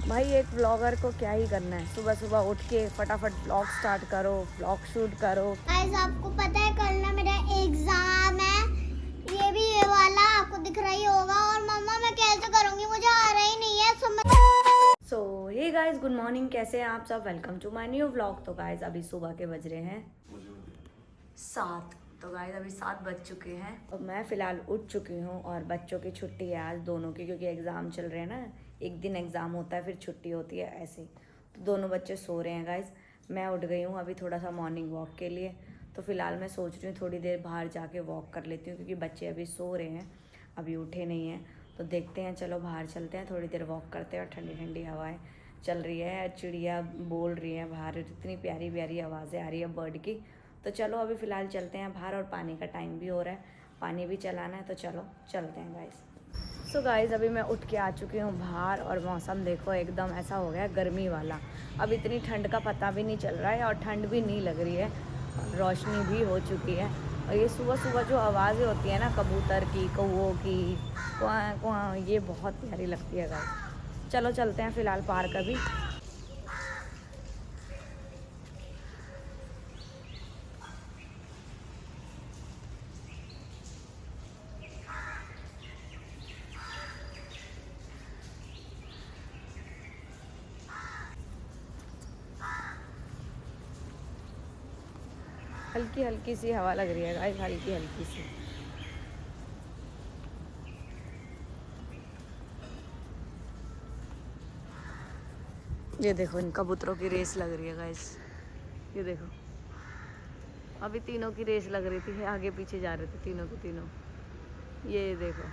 भाई एक व्लॉगर को क्या ही करना है, सुबह सुबह उठ के फटाफट व्लॉग स्टार्ट करो, व्लॉग शूट करो। गाइस आपको पता है कल ना मेरा एग्जाम है, ये भी ये वाला आपको दिख रही होगा। और मम्मा मैं कैसे करूंगी, मुझे आ रहा ही नहीं है समझ। So hey guys, good morning, कैसे हैं आप सब। Welcome to my new vlog. तो गाइस अभी सुबह के बज रहे हैं 7। तो गाइस अभी 7 बज चुके हैं और मैं फ़िलहाल उठ चुकी हूँ। और बच्चों की छुट्टी है आज दोनों की, क्योंकि एग्ज़ाम चल रहे हैं ना। एक दिन एग्ज़ाम होता है फिर छुट्टी होती है, ऐसे। तो दोनों बच्चे सो रहे हैं गाइस। मैं उठ गई हूँ अभी थोड़ा सा मॉर्निंग वॉक के लिए। तो फ़िलहाल मैं सोच रही हूँ थोड़ी देर बाहर जाके वॉक कर लेती हूँ, क्योंकि बच्चे अभी सो रहे हैं, अभी उठे नहीं हैं। तो देखते हैं, चलो बाहर चलते हैं, थोड़ी देर वॉक करते हैं। और ठंडी ठंडी हवाएं चल रही है, चिड़िया बोल रही हैं बाहर, इतनी प्यारी प्यारी आवाज़ें आ रही है बर्ड की। तो चलो अभी फ़िलहाल चलते हैं बाहर। और पानी का टाइम भी हो रहा है, पानी भी चलाना है, तो चलो चलते हैं गाइस। सो गाइस अभी मैं उठ के आ चुकी हूँ बाहर। और मौसम देखो एकदम ऐसा हो गया है गर्मी वाला। अब इतनी ठंड का पता भी नहीं चल रहा है और ठंड भी नहीं लग रही है, रोशनी भी हो चुकी है। और ये सुबह सुबह जो आवाज़ें होती हैं ना, कबूतर की, कौवों की, कुआं कुआं, ये बहुत प्यारी लगती है गाइस। चलो चलते हैं फ़िलहाल पार्क अभी। हल्की हल्की सी हवा लग रही है गाइस, हल्की हल्की सी। ये देखो इन कबूतरों की रेस लग रही है गाइस, ये देखो। अभी तीनों की रेस लग रही थी, आगे पीछे जा रहे थे तीनों के तीनों। ये देखो।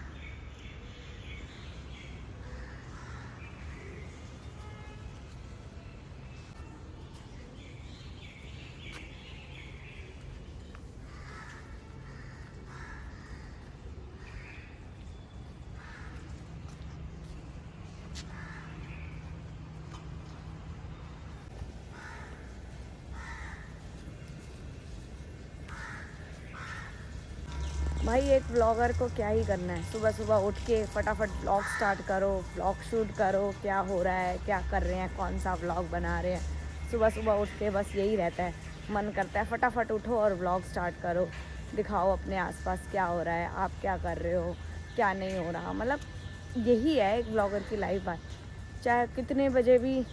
भाई एक व्लॉगर को क्या ही करना है, सुबह सुबह उठ के फटाफट व्लॉग स्टार्ट करो, व्लॉग शूट करो, क्या हो रहा है, क्या कर रहे हैं, कौन सा व्लॉग बना रहे हैं। सुबह सुबह उठ के बस यही रहता है, मन करता है फटाफट उठो और व्लॉग स्टार्ट करो, दिखाओ अपने आसपास क्या हो रहा है, आप क्या कर रहे हो, क्या नहीं हो रहा। मतलब यही है एक व्लॉगर की लाइफ। चाहे कितने बजे भी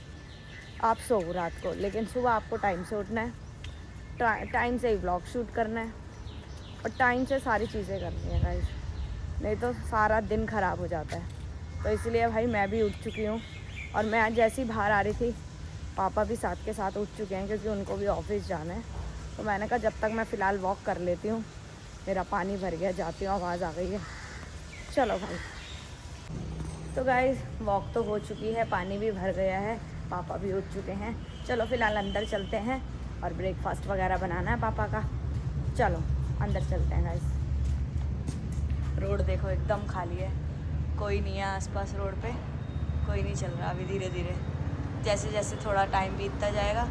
आप सो रात को, लेकिन सुबह आपको टाइम से उठना है, टाइम से ही व्लॉग शूट करना है और टाइम से सारी चीज़ें करनी है गाइस, नहीं तो सारा दिन ख़राब हो जाता है। तो इसलिए भाई मैं भी उठ चुकी हूँ। और मैं आज जैसी बाहर आ रही थी, पापा भी साथ के साथ उठ चुके हैं, क्योंकि उनको भी ऑफिस जाना है। तो मैंने कहा जब तक मैं फ़िलहाल वॉक कर लेती हूँ। मेरा पानी भर गया, जाती हूँ, आवाज़ आ गई है। चलो भाई। तो गाइस वॉक तो हो चुकी है, पानी भी भर गया है, पापा भी उठ चुके हैं। चलो फ़िलहाल अंदर चलते हैं और ब्रेकफास्ट वगैरह बनाना है पापा का। चलो अंदर चलते हैं गाइस। रोड देखो एकदम खाली है, कोई नहीं है आसपास रोड पे, कोई नहीं चल रहा अभी। धीरे धीरे जैसे जैसे थोड़ा टाइम बीतता जाएगा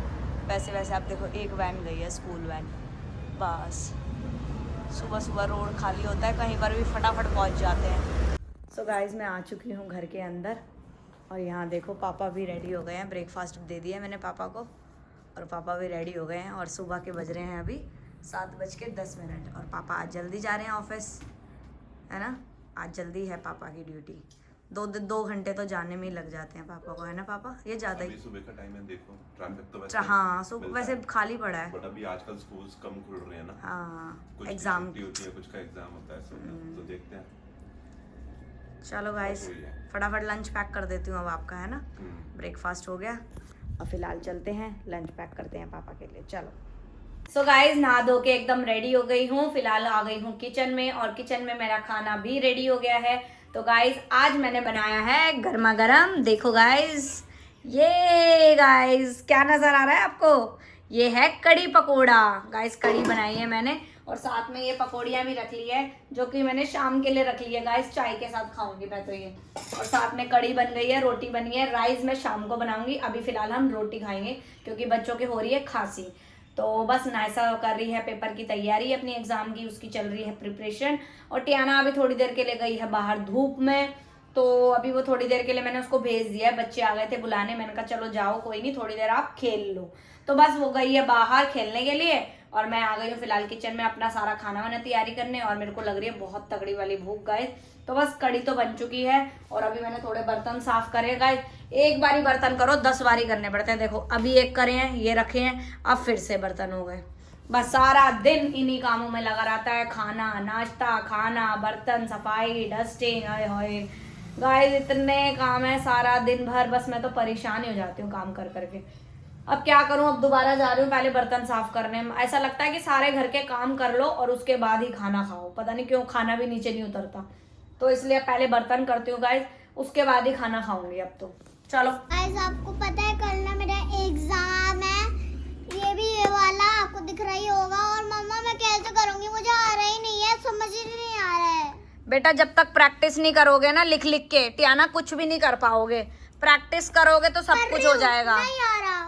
वैसे वैसे। आप देखो एक वैन गई है, स्कूल वैन, बस। सुबह सुबह रोड खाली होता है, कहीं पर भी फटाफट पहुंच जाते हैं। सो गाइस मैं आ चुकी हूँ घर के अंदर। और यहाँ देखो पापा भी रेडी हो गए हैं, ब्रेकफास्ट दे दिया मैंने पापा को और पापा भी रेडी हो गए हैं। और सुबह के बज रहे हैं अभी 7:10। और पापा आज जल्दी जा रहे हैं ऑफिस, है ना। आज जल्दी है पापा की ड्यूटी। 2 घंटे तो जाने में ही लग जाते हैं पापा को, है ना पापा। ये ज़्यादा ही सुबह का टाइम है, देखो ट्रैफिक तो वैसे हाँ सुबह वैसे खाली पड़ा है, बट अभी आजकल स्कूल्स कम खुल रहे हैं ना। हाँ कुछ एग्ज़ाम छुट्टी होती है, कुछ का एग्जाम होता है, तो देखते हैं। चलो गाइस फटाफट लंच पैक कर देती हूँ अब आपका, है ना। ब्रेकफास्ट हो गया और फिलहाल चलते हैं लंच पैक करते हैं पापा के लिए। चलो। सो गाइस नहा धो के एकदम रेडी हो गई हूँ, फिलहाल आ गई हूँ किचन में और किचन में मेरा खाना भी रेडी हो गया है। तो गाइस आज मैंने बनाया है गर्मा गर्म, देखो गाइस, ये गाइस क्या नजर आ रहा है आपको, ये है कड़ी पकोड़ा। गाइस कड़ी बनाई है मैंने और साथ में ये पकौड़ियाँ भी रख ली है, जो कि मैंने शाम के लिए रख ली है गाइस, चाय के साथ खाऊंगी मैं तो ये। और साथ में कड़ी बन गई है, रोटी बनी है, राइस मैं शाम को बनाऊंगी, अभी फिलहाल हम रोटी खाएंगे क्योंकि बच्चों की हो रही है खांसी। तो बस नायसा कर रही है पेपर की तैयारी अपनी एग्जाम की, उसकी चल रही है प्रिपरेशन। और टियाना अभी थोड़ी देर के लिए गई है बाहर धूप में, तो अभी वो थोड़ी देर के लिए मैंने उसको भेज दिया है। बच्चे आ गए थे बुलाने, मैंने कहा चलो जाओ कोई नहीं, थोड़ी देर आप खेल लो। तो बस वो गई है बाहर खेलने के लिए और मैं आ गई हूँ फिलहाल किचन में अपना सारा खाना वाना तैयारी करने। और मेरे को लग रही है बहुत तगड़ी वाली भूख गाइस। तो बस कड़ी तो बन चुकी है और अभी मैंने थोड़े बर्तन साफ करे गाइस। एक बारी बर्तन करो 10 बारी करने पड़ते हैं। देखो अभी एक करे हैं, ये रखे हैं, अब फिर से बर्तन हो गए। बस सारा दिन इन्हीं कामों में लगा रहता है, खाना नाश्ता, खाना, बर्तन, सफाई, डस्टिंग, हाय हाय गाइस इतने काम है सारा दिन भर। बस मैं तो परेशान ही हो जाती हूँ काम कर करके। अब क्या करूं, अब दोबारा जा रही हूँ पहले बर्तन साफ करने। ऐसा लगता है कि सारे घर के काम कर लो और उसके बाद ही खाना खाओ, पता नहीं क्यों खाना भी नीचे नहीं उतरता। तो इसलिए पहले बर्तन करती हूँ गाइस, उसके बाद ही खाना खाऊंगी अब तो। चलो गाइस आपको पता है कल ना मेरा एग्जाम है, ये भी ये वाला आपको दिख रही होगा। और मम्मा मैं कैसे करूंगी, मुझे आ रहा ही नहीं है, समझ ही नहीं आ रहा है। बेटा जब तक प्रैक्टिस नहीं करोगे ना लिख लिख के टियाना कुछ भी नहीं कर पाओगे। प्रैक्टिस करोगे तो सब कुछ हो जाएगा। नहीं आ रहा,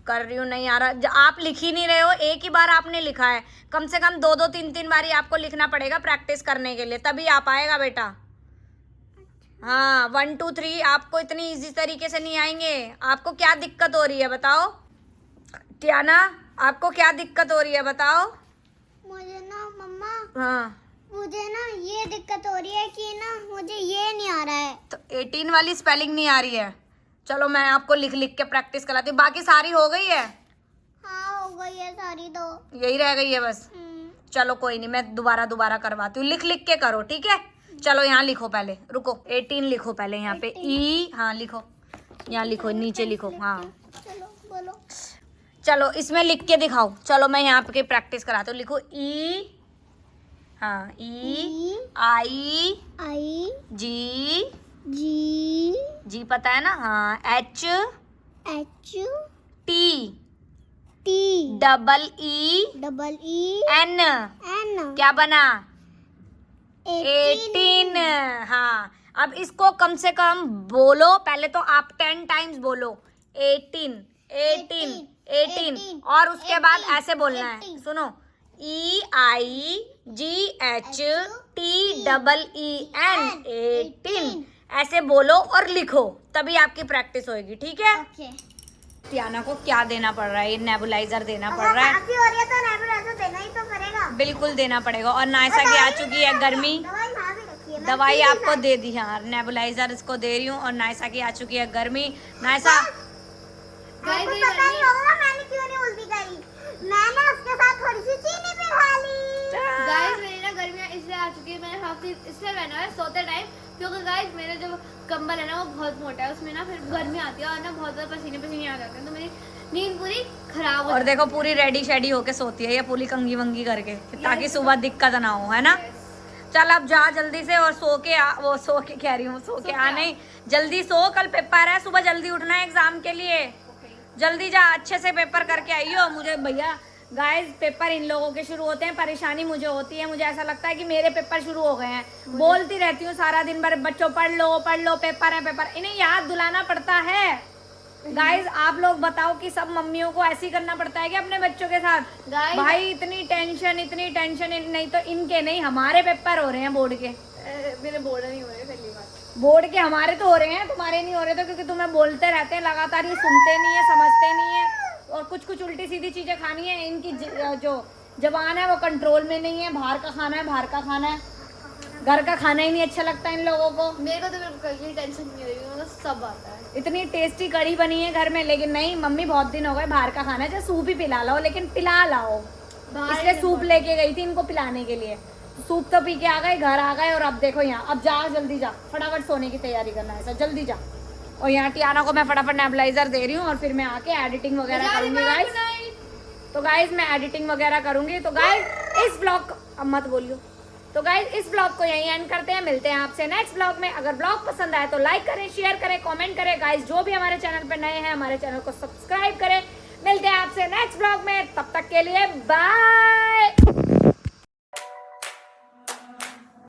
कर रही हूँ नहीं आ रहा। आप लिख ही नहीं रहे हो, एक ही बार आपने लिखा है। कम से कम 2-2 3-3 बारी आपको लिखना पड़ेगा प्रैक्टिस करने के लिए, तभी आ पाएगा बेटा। हाँ 1 2 3 आपको इतनी इजी तरीके से नहीं आएंगे। आपको क्या दिक्कत हो रही है बताओ टियाना, आपको क्या दिक्कत हो रही है बताओ। मुझे ना मम्मा, हाँ मुझे ना ये दिक्कत हो रही है कि ना मुझे ये नहीं आ रहा है। तो 18 वाली स्पेलिंग नहीं आ रही है। चलो मैं आपको लिख लिख के प्रैक्टिस कराती हूँ। बाकी सारी हो गई है? हाँ हो गई है सारी, तो यही रह गई है बस। चलो कोई नहीं, मैं दोबारा करवाती हूँ। लिख लिख के करो ठीक है। चलो यहाँ लिखो पहले, रुको 18 लिखो पहले यहाँ पे ई। हाँ लिखो, यहाँ लिखो, नीचे लिखो। हाँ चलो बोलो। चलो इसमें लिख के दिखाओ। चलो मैं यहाँ पे प्रैक्टिस कराती हूँ। लिखो ई, हाँ ई आई आई जी, जी जी पता है ना। हाँ H H T T double E double E N, N क्या बना 18। हाँ अब इसको कम से कम बोलो, पहले तो आप 10 टाइम्स बोलो 18 18 18 और उसके बाद ऐसे बोलना है। सुनो E I G H T double E N 18 ऐसे बोलो और लिखो, तभी आपकी प्रैक्टिस होगी ठीक है। ओके। टियाना को क्या देना पड़ रहा है, ये नेबुलाइजर देना पड़ रहा है। काफी हो रही है तो नेबुलाइजर देना ही तो पड़ेगा। बिल्कुल देना पड़ेगा। और नायसा की आ चुकी है गर्मी, दवाई यहाँ भी रखी है, दवाई आपको दे दी। हाँ नेबुलाइजर इसको दे रही हूँ। और नायसा की आ चुकी है गर्मी। नायसा आपको पता ही होगा मैंने क्यों नहीं उल्टी करी, मैंने उसके साथ थोड़ी सी चीनी पिघला ली। गाइस मेरी ना गर्मियाँ इसलिए आ चुकी है, मैंने हाफ इसलिए पहना है सोते टाइम, क्योंकि गाइस मेरा जो कंबल है ना वो बहुत मोटा है, उसमें ना फिर गर्मी आती है और ना बहुत ज़्यादा पसीने पसीने आ जाते हैं, तो मेरी नींद पूरी खराब हो और देखो पूरी रेडी शेडी होके सोती है, या पूरी कंगी वंगी करके, ताकि सुबह दिक्कत ना हो, है ना। चल अब जा जल्दी से और सो के आ, वो सो के कह रही हूँ, सो के आ नहीं, जल्दी सो, कल पेपर है, सुबह जल्दी उठना है एग्जाम के लिए। जल्दी जा, अच्छे से पेपर करके आइयो। मुझे भैया गाइस पेपर इन लोगों के शुरू होते हैं, परेशानी मुझे होती है, मुझे ऐसा लगता है कि मेरे पेपर शुरू हो गए हैं। बोलती रहती हूँ सारा दिन भर बच्चों पढ़ लो, पेपर है पेपर, इन्हें याद दिलाना पड़ता है। गाइस आप लोग बताओ कि सब मम्मियों को ऐसे ही करना पड़ता है कि अपने बच्चों के साथ। Guys, भाई इतनी टेंशन नहीं तो इनके नहीं, हमारे पेपर हो रहे हैं बोर्ड के। मेरे बोर्ड नहीं हो रहे पहली बात, बोर्ड के हमारे तो हो रहे हैं, तुम्हारे नहीं हो रहे तो क्योंकि तुम्हें बोलते रहते हैं लगातार, ये सुनते नहीं है, समझते नहीं है, और कुछ उल्टी सीधी चीजें खानी है। इनकी जो जबान है वो कंट्रोल में नहीं है। बाहर का खाना है, बाहर का खाना है, घर का खाना ही नहीं अच्छा लगता इन लोगों को। मेरे को तो बिल्कुल टेंशन नहीं रही, मुझे सब आता है। इतनी टेस्टी कढ़ी बनी है घर में, लेकिन नहीं मम्मी बहुत दिन हो गए बाहर का खाना है, चाहे सूप ही पिला लाओ, लेकिन पिला लाओ। इसलिए सूप लेके गई थी इनको पिलाने के लिए, सूप तो पी के आ गए, घर आ गए। और अब देखो यहाँ, अब जा जल्दी जा, फटाफट सोने की तैयारी करना है, ऐसा जल्दी जा। और यहाँ टियाना को मैं फटाफट नेबुलाइजर दे रही हूँ और फिर मैं आके एडिटिंग वगैरह करूंगी गाइस। तो गाइस मैं एडिटिंग वगैरह करूंगी। तो गाइस इस ब्लॉग, अब मत बोलियो, तो गाइस इस ब्लॉग को यहीं एंड करते हैं, मिलते हैं आपसे नेक्स्ट ब्लॉग में। अगर ब्लॉग पसंद आए तो लाइक करें, शेयर करें, कमेंट करें। गाइस जो भी हमारे चैनल पे नए हैं हमारे चैनल को सब्सक्राइब करें। मिलते हैं आपसे नेक्स्ट ब्लॉग में, तब तक के लिए बाय।